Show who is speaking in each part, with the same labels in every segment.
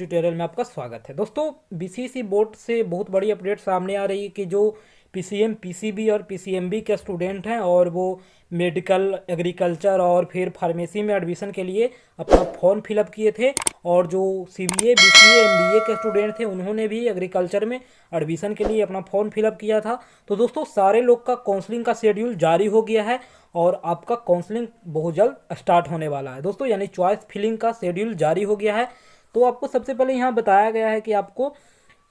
Speaker 1: Tutorial में आपका स्वागत है। दोस्तों, बीसीसी बोर्ड से बहुत बड़ी अपडेट सामने आ रही है कि जो पीसीएम, पीसीबी और पीसीएमबी के स्टूडेंट हैं और वो मेडिकल, एग्रीकल्चर और फिर फार्मेसी में एडमिशन के लिए अपना फॉर्म फिलअप किए थे, और जो सीबीए, बीसीए, एमबीए के स्टूडेंट थे उन्होंने भी एग्रीकल्चर में एडमिशन के लिए अपना फॉर्म फिलअप किया था। तो दोस्तों, सारे लोग का काउंसलिंग का शेड्यूल जारी हो गया है और आपका काउंसलिंग बहुत जल्द स्टार्ट होने वाला है दोस्तों, यानी चॉइस फिलिंग का शेड्यूल जारी हो गया है। तो आपको सबसे पहले यहाँ बताया गया है कि आपको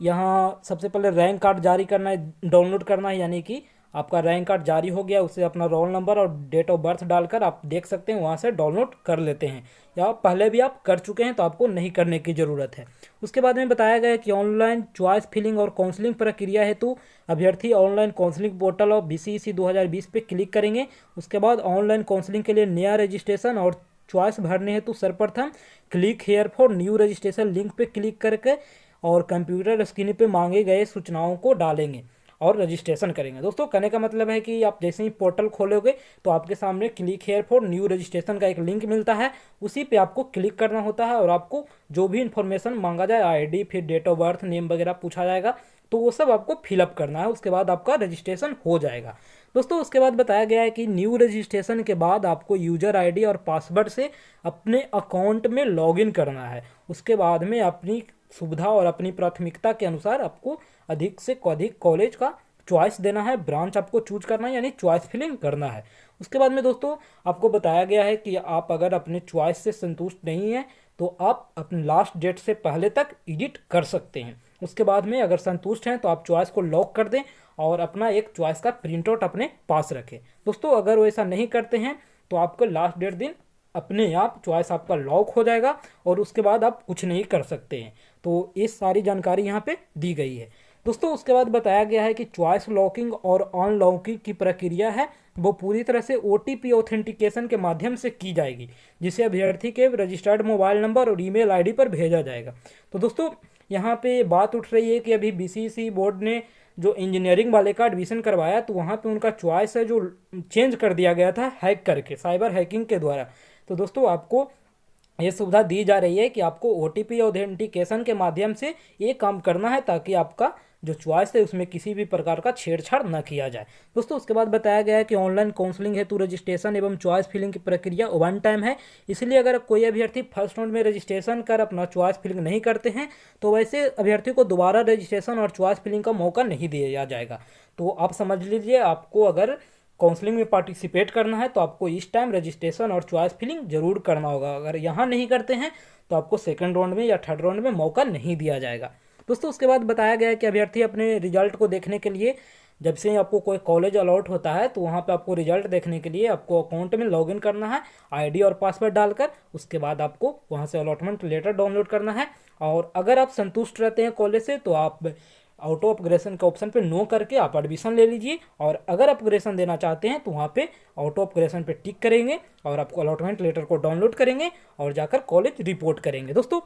Speaker 1: यहाँ सबसे पहले रैंक कार्ड जारी करना है, डाउनलोड करना है, यानी कि आपका रैंक कार्ड जारी हो गया, उससे अपना रोल नंबर और डेट ऑफ बर्थ डालकर आप देख सकते हैं, वहाँ से डाउनलोड कर लेते हैं, या पहले भी आप कर चुके हैं तो आपको नहीं करने की ज़रूरत है। उसके बाद में बताया गया है कि ऑनलाइन चॉइस फिलिंग और काउंसलिंग प्रक्रिया हेतु अभ्यर्थी online counselling portal of BCEC 2020 पे क्लिक करेंगे। उसके बाद ऑनलाइन काउंसलिंग के लिए नया रजिस्ट्रेशन और चॉइस भरने हेतु सर्वप्रथम click here for new registration link पे क्लिक करके और कंप्यूटर स्क्रीन पे मांगे गए सूचनाओं को डालेंगे और रजिस्ट्रेशन करेंगे। दोस्तों, कहने का मतलब है कि आप जैसे ही पोर्टल खोलोगे तो आपके सामने click here for new registration का एक लिंक मिलता है, उसी पे आपको क्लिक करना होता है और आपको जो भी इन्फॉर्मेशन मांगा जाए, आईडी, फिर डेट ऑफ बर्थ, नेम वगैरह पूछा जाएगा, तो वो सब आपको फिलअप करना है। उसके बाद आपका रजिस्ट्रेशन हो जाएगा। दोस्तों, उसके बाद बताया गया है कि न्यू रजिस्ट्रेशन के बाद आपको यूजर आईडी और पासवर्ड से अपने अकाउंट में लॉगिन करना है। उसके बाद में अपनी सुविधा और अपनी प्राथमिकता के अनुसार आपको अधिक से अधिक कॉलेज का चॉइस देना है, ब्रांच आपको चूज करना है, यानी चॉइस फिलिंग करना है। उसके बाद में दोस्तों आपको बताया गया है कि आप अगर अपने चॉइस से संतुष्ट नहीं हैं तो आप अपने लास्ट डेट से पहले तक एडिट कर सकते हैं। उसके बाद में अगर संतुष्ट हैं तो आप चॉइस को लॉक कर दें और अपना एक चॉइस का प्रिंट आउट अपने पास रखें। दोस्तों, अगर वो ऐसा नहीं करते हैं तो आपको लास्ट डेट दिन अपने आप चॉइस आपका लॉक हो जाएगा और उसके बाद आप कुछ नहीं कर सकते हैं। तो ये सारी जानकारी यहाँ पे दी गई है। दोस्तों, उसके बाद बताया गया है कि चॉइस लॉकिंग और अनलॉकिंग की प्रक्रिया है वो पूरी तरह से ओटीपी ऑथेंटिकेशन के माध्यम से की जाएगी, जिसे अभ्यर्थी के रजिस्टर्ड मोबाइल नंबर और ईमेल आईडी पर भेजा जाएगा। तो दोस्तों, यहाँ पे बात उठ रही है कि अभी बीसीसी बोर्ड ने जो इंजीनियरिंग वाले का एडमिशन करवाया तो वहाँ पे उनका चॉइस है जो चेंज कर दिया गया था हैक करके, साइबर हैकिंग के द्वारा। तो दोस्तों, आपको ये सुविधा दी जा रही है कि आपको ओटीपी ऑथेंटिकेशन के माध्यम से ये काम करना है ताकि आपका जो चॉइस है उसमें किसी भी प्रकार का छेड़छाड़ न किया जाए। दोस्तों, उसके बाद बताया गया है कि ऑनलाइन काउंसलिंग हेतु रजिस्ट्रेशन एवं चॉइस फिलिंग की प्रक्रिया वन टाइम है, इसलिए अगर कोई अभ्यर्थी फर्स्ट राउंड में रजिस्ट्रेशन कर अपना चॉइस फिलिंग नहीं करते हैं तो वैसे अभ्यर्थी को दोबारा रजिस्ट्रेशन और चॉइस फिलिंग का मौका नहीं दिया जाएगा। तो आप समझ लीजिए, आपको अगर काउंसलिंग में पार्टिसिपेट करना है तो आपको इस टाइम रजिस्ट्रेशन और चॉइस फिलिंग जरूर करना होगा। अगर यहाँ नहीं करते हैं तो आपको सेकंड राउंड में या थर्ड राउंड में मौका नहीं दिया जाएगा। दोस्तों, उसके बाद बताया गया है कि अभ्यर्थी अपने रिजल्ट को देखने के लिए जब से आपको कोई कॉलेज अलॉट होता है तो वहाँ पे आपको रिजल्ट देखने के लिए आपको अकाउंट में लॉगिन करना है, आईडी और पासवर्ड डालकर। उसके बाद आपको वहाँ से अलॉटमेंट लेटर डाउनलोड करना है, और अगर आप संतुष्ट रहते हैं कॉलेज से तो आप आउट ऑफ ग्रेशन के ऑप्शन पे नो करके आप एडमिशन ले लीजिए, और अगर आप ग्रेशन देना चाहते हैं तो वहाँ पे आउट ऑफ ग्रेशन पे टिक करेंगे और आपको अलॉटमेंट लेटर को डाउनलोड करेंगे और जाकर कॉलेज रिपोर्ट करेंगे। दोस्तों,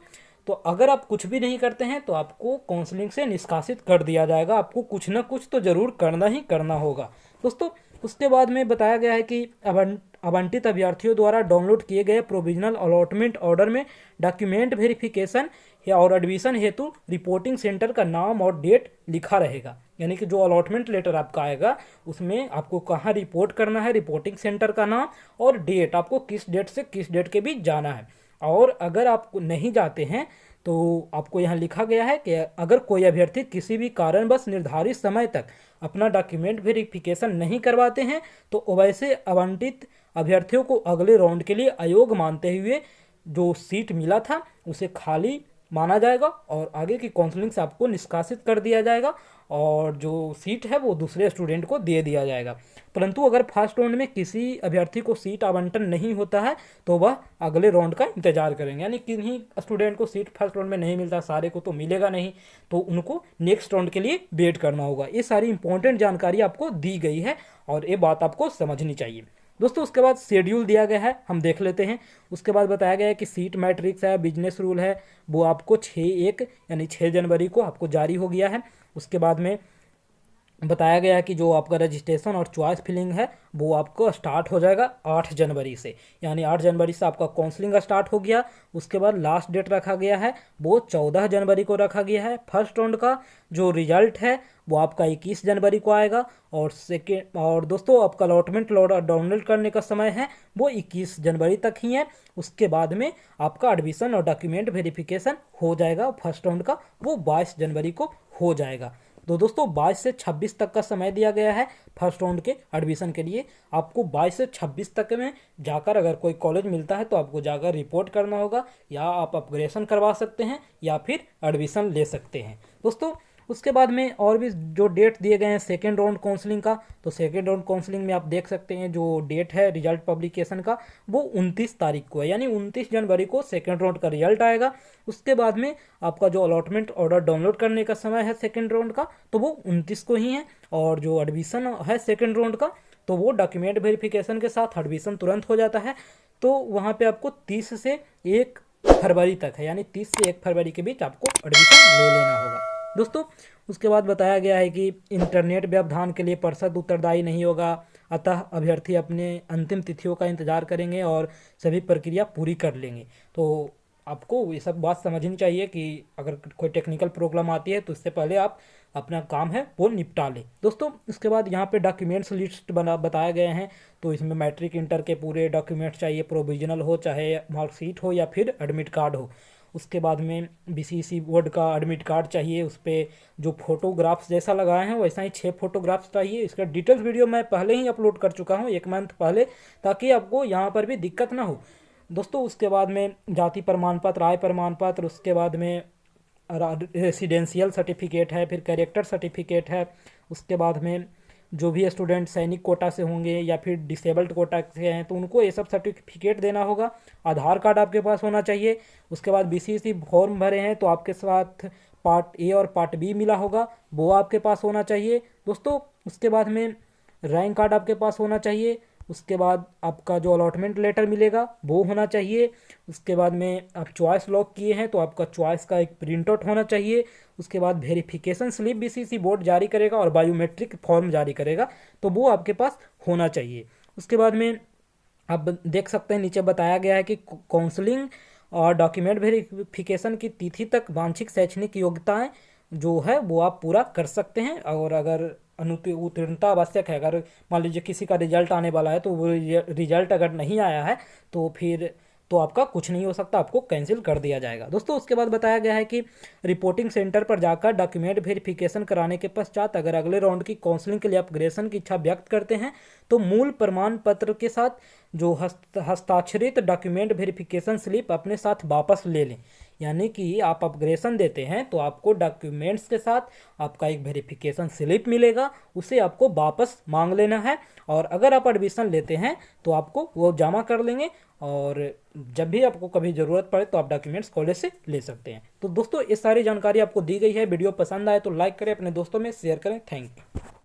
Speaker 1: तो अगर आप कुछ भी नहीं करते हैं तो आपको काउंसलिंग से निष्कासित कर दिया जाएगा, आपको कुछ ना कुछ तो ज़रूर करना ही करना होगा। दोस्तों, उसके बाद में बताया गया है कि आवंटित अभ्यर्थियों द्वारा डाउनलोड किए गए प्रोविजनल अलॉटमेंट ऑर्डर में डॉक्यूमेंट वेरिफिकेशन और एडमिशन हेतु रिपोर्टिंग सेंटर का नाम और डेट लिखा रहेगा, यानी कि जो अलॉटमेंट लेटर आपका आएगा उसमें आपको कहाँ रिपोर्ट करना है, रिपोर्टिंग सेंटर का नाम और डेट, आपको किस डेट से किस डेट के बीच जाना है। और अगर आप नहीं जाते हैं तो आपको यहाँ लिखा गया है कि अगर कोई अभ्यर्थी किसी भी कारणवश निर्धारित समय तक अपना डॉक्यूमेंट वेरिफिकेशन नहीं करवाते हैं तो वैसे आवंटित अभ्यर्थियों को अगले राउंड के लिए अयोग्य मानते हुए जो सीट मिला था उसे खाली माना जाएगा और आगे की काउंसलिंग से आपको निष्कासित कर दिया जाएगा और जो सीट है वो दूसरे स्टूडेंट को दे दिया जाएगा। परंतु अगर फर्स्ट राउंड में किसी अभ्यर्थी को सीट आवंटन नहीं होता है तो वह अगले राउंड का इंतजार करेंगे, यानी किन्हीं स्टूडेंट को सीट फर्स्ट राउंड में नहीं मिलता, सारे को तो मिलेगा नहीं, तो उनको नेक्स्ट राउंड के लिए वेट करना होगा। ये सारी इंपॉर्टेंट जानकारी आपको दी गई है और ये बात आपको समझनी चाहिए। दोस्तों, उसके बाद शेड्यूल दिया गया है, हम देख लेते हैं। उसके बाद बताया गया है कि सीट मैट्रिक्स है, बिजनेस रूल है, वो आपको 6/1 यानी 6 जनवरी को आपको जारी हो गया है। उसके बाद में बताया गया है कि जो आपका रजिस्ट्रेशन और चॉइस फिलिंग है वो आपको स्टार्ट हो जाएगा 8 जनवरी से, यानी 8 जनवरी से आपका काउंसलिंग स्टार्ट हो गया। उसके बाद लास्ट डेट रखा गया है वो 14 जनवरी को रखा गया है। फर्स्ट राउंड का जो रिजल्ट है वो आपका 21 जनवरी को आएगा। और सेकेंड, और दोस्तों आपका अलॉटमेंट डाउनलोड करने का समय है वो 21 जनवरी तक ही है। उसके बाद में आपका एडमिशन और डॉक्यूमेंट वेरिफिकेशन हो जाएगा फर्स्ट राउंड का, वो 22 जनवरी को हो जाएगा। तो दोस्तों 22 से 26 तक का समय दिया गया है फर्स्ट राउंड के एडमिशन के लिए। आपको 22 से 26 तक में जाकर अगर कोई कॉलेज मिलता है तो आपको जाकर रिपोर्ट करना होगा, या आप अपग्रेडेशन करवा सकते हैं या फिर एडमिशन ले सकते हैं दोस्तों। उसके बाद में और भी जो डेट दिए गए हैं सेकेंड राउंड काउंसलिंग का, तो सेकेंड राउंड काउंसलिंग में आप देख सकते हैं जो डेट है रिजल्ट पब्लिकेशन का वो 29 तारीख को है, यानी 29 जनवरी को सेकेंड राउंड का रिजल्ट आएगा। उसके बाद में आपका जो अलॉटमेंट ऑर्डर डाउनलोड करने का समय है सेकेंड राउंड का तो वो 29 को ही है। और जो एडमिशन है सेकेंड राउंड का तो वो डॉक्यूमेंट वेरिफिकेशन के साथ एडमिशन तुरंत हो जाता है। तो वहाँ पे आपको 30 से 1 फरवरी तक है, यानी 30 से 1 फरवरी के बीच आपको एडमिशन ले लेना होगा दोस्तों। उसके बाद बताया गया है कि इंटरनेट व्यवधान के लिए परिषद उत्तरदायी नहीं होगा, अतः अभ्यर्थी अपने अंतिम तिथियों का इंतजार करेंगे और सभी प्रक्रिया पूरी कर लेंगे। तो आपको ये सब बात समझनी चाहिए कि अगर कोई टेक्निकल प्रॉब्लम आती है तो इससे पहले आप अपना काम है वो निपटा लें दोस्तों। इसके बाद यहाँ पे डॉक्यूमेंट्स लिस्ट बताए गए हैं। तो इसमें मैट्रिक इंटर के पूरे डॉक्यूमेंट्स चाहिए, प्रोविजनल हो चाहे मार्कशीट हो या फिर एडमिट कार्ड हो। उसके बाद में बीसीसी बोर्ड का एडमिट कार्ड चाहिए, उस पर जो फोटोग्राफ्स जैसा लगाए हैं वैसा ही 6 फोटोग्राफ्स चाहिए। इसका डिटेल्स वीडियो मैं पहले ही अपलोड कर चुका हूँ 1 मंथ पहले, ताकि आपको यहाँ पर भी दिक्कत ना हो दोस्तों। उसके बाद में जाति प्रमाण पत्र, आय प्रमाण पत्र, उसके बाद में रेसिडेंशियल सर्टिफिकेट है, फिर कैरेक्टर सर्टिफिकेट है। उसके बाद में जो भी स्टूडेंट सैनिक कोटा से होंगे या फिर डिसेबल्ड कोटा से हैं तो उनको ये सब सर्टिफिकेट देना होगा। आधार कार्ड आपके पास होना चाहिए। उसके बाद बीसीसी फॉर्म भरे हैं तो आपके साथ पार्ट ए और पार्ट बी मिला होगा, वो आपके पास होना चाहिए दोस्तों। उसके बाद में रैंक कार्ड आपके पास होना चाहिए। उसके बाद आपका जो अलॉटमेंट लेटर मिलेगा वो होना चाहिए। उसके बाद में आप चॉइस लॉक किए हैं तो आपका चॉइस का एक प्रिंट आउट होना चाहिए। उसके बाद वेरिफिकेशन स्लिप बीसीसी बोर्ड जारी करेगा और बायोमेट्रिक फॉर्म जारी करेगा तो वो आपके पास होना चाहिए। उसके बाद में आप देख सकते हैं नीचे बताया गया है कि काउंसलिंग और डॉक्यूमेंट वेरिफिकेशन की तिथि तक वांछित शैक्षणिक योग्यताएं जो है वो आप पूरा कर सकते हैं। और अगर उत्तीर्णता आवश्यक है, अगर मान लीजिए किसी का रिजल्ट आने वाला है तो वो रिजल्ट अगर नहीं आया है तो फिर तो आपका कुछ नहीं हो सकता, आपको कैंसिल कर दिया जाएगा दोस्तों। उसके बाद बताया गया है कि रिपोर्टिंग सेंटर पर जाकर डॉक्यूमेंट वेरिफिकेशन कराने के पश्चात अगर अगले राउंड की काउंसलिंग के लिए अपग्रेडेशन की इच्छा व्यक्त करते हैं तो मूल प्रमाण पत्र के साथ जो हस्ताक्षरित डॉक्यूमेंट वेरिफिकेशन स्लिप अपने साथ वापस ले लें। यानी कि आप अपग्रेडेशन देते हैं तो आपको डॉक्यूमेंट्स के साथ आपका एक वेरिफिकेशन स्लिप मिलेगा, उसे आपको वापस मांग लेना है। और अगर आप एडमिशन लेते हैं तो आपको वो जमा कर लेंगे, और जब भी आपको कभी ज़रूरत पड़े तो आप डॉक्यूमेंट्स कॉलेज से ले सकते हैं। तो दोस्तों ये सारी जानकारी आपको दी गई है। वीडियो पसंद आए तो लाइक करें, अपने दोस्तों में शेयर करें। Thank you.